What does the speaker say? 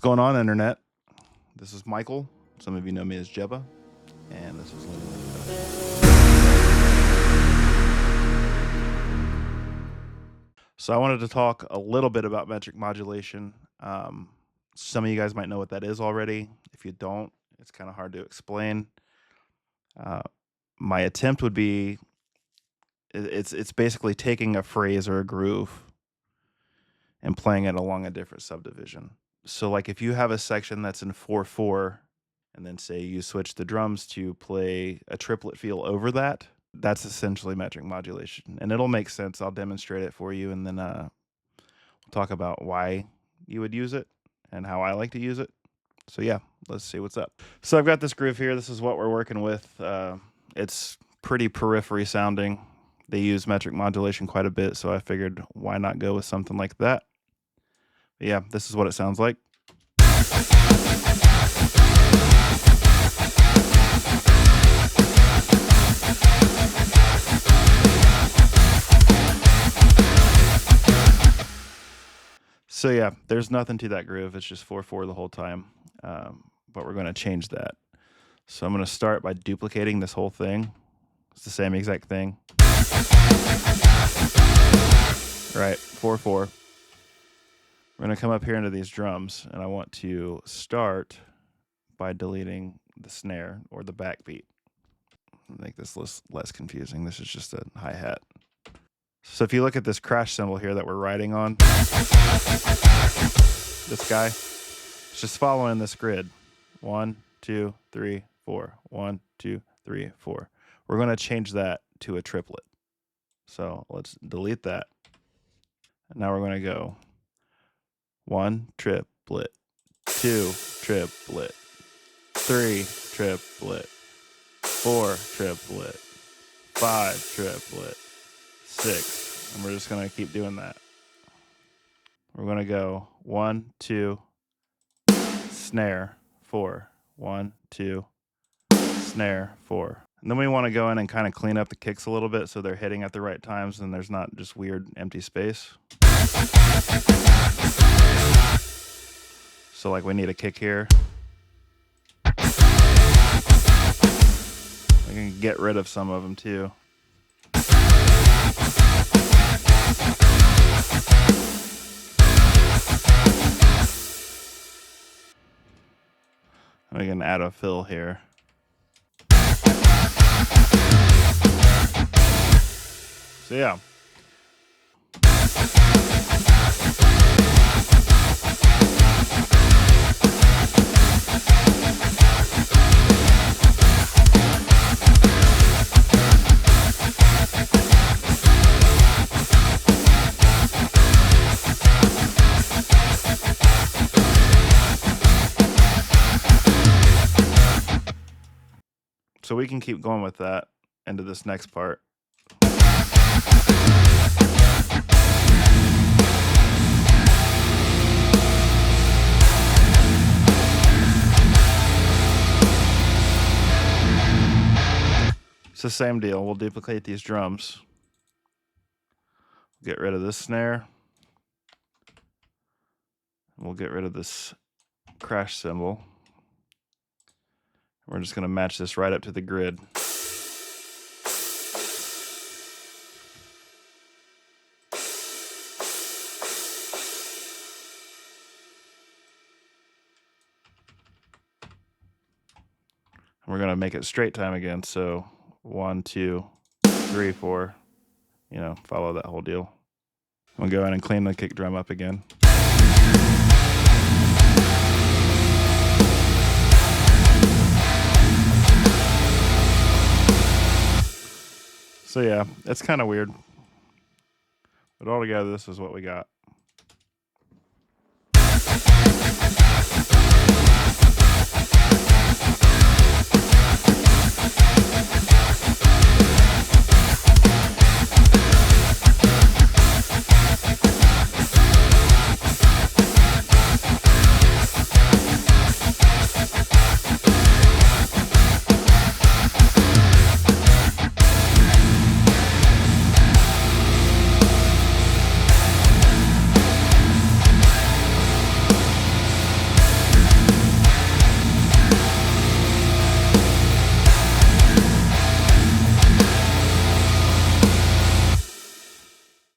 going on, Internet? This is Michael. Some of you know me as Jebba, and this is So I wanted to talk a little bit about metric modulation. Some of you guys might know what that is already. If you don't, it's kind of hard to explain. My attempt would be, it's basically taking a phrase or a groove and playing it along a different subdivision. So like if you have a section that's in 4/4, and then say you switch the drums to play a triplet feel over that, that's essentially metric modulation. And it'll make sense. I'll demonstrate it for you, and then we'll talk about why you would use it and how I like to use it. So yeah, let's see what's up. So I've got this groove here. This is what we're working with. It's pretty periphery sounding. They use metric modulation quite a bit, so I figured why not go with something like that. But yeah, this is what it sounds like. So yeah, there's nothing to that groove. It's just 4/4 the whole time. But we're going to change that. So I'm going to start by duplicating this whole thing. It's the same exact thing. Right, 4/4. We're going to come up here into these drums, and I want to start by deleting the snare or the backbeat. Make this less confusing. This is just a hi-hat. So if you look at this crash cymbal here that we're riding on, this guy, it's just following this grid. 1, 2, 3, 4. 1, 2, 3, 4. We're going to change that to a triplet. So let's delete that. And now we're going to go 1 triplet, 2 triplet, 3 triplet, 4 triplet, 5 triplet, 6, and we're just going to keep doing that. We're going to go 1, 2, snare, 4, 1, 2, snare, 4. And then we want to go in and kind of clean up the kicks a little bit so they're hitting at the right times and there's not just weird empty space. So like we need a kick here. We can get rid of some of them too. We can add a fill here. So yeah. So we can keep going with that into this next part. It's the same deal. We'll duplicate these drums. Get rid of this snare. We'll get rid of this crash cymbal. We're just going to match this right up to the grid. We're going to make it straight time again. So 1, 2, 3, 4. You know, follow that whole deal. We'll go in and clean the kick drum up again. So yeah, it's kind of weird. But altogether, this is what we got.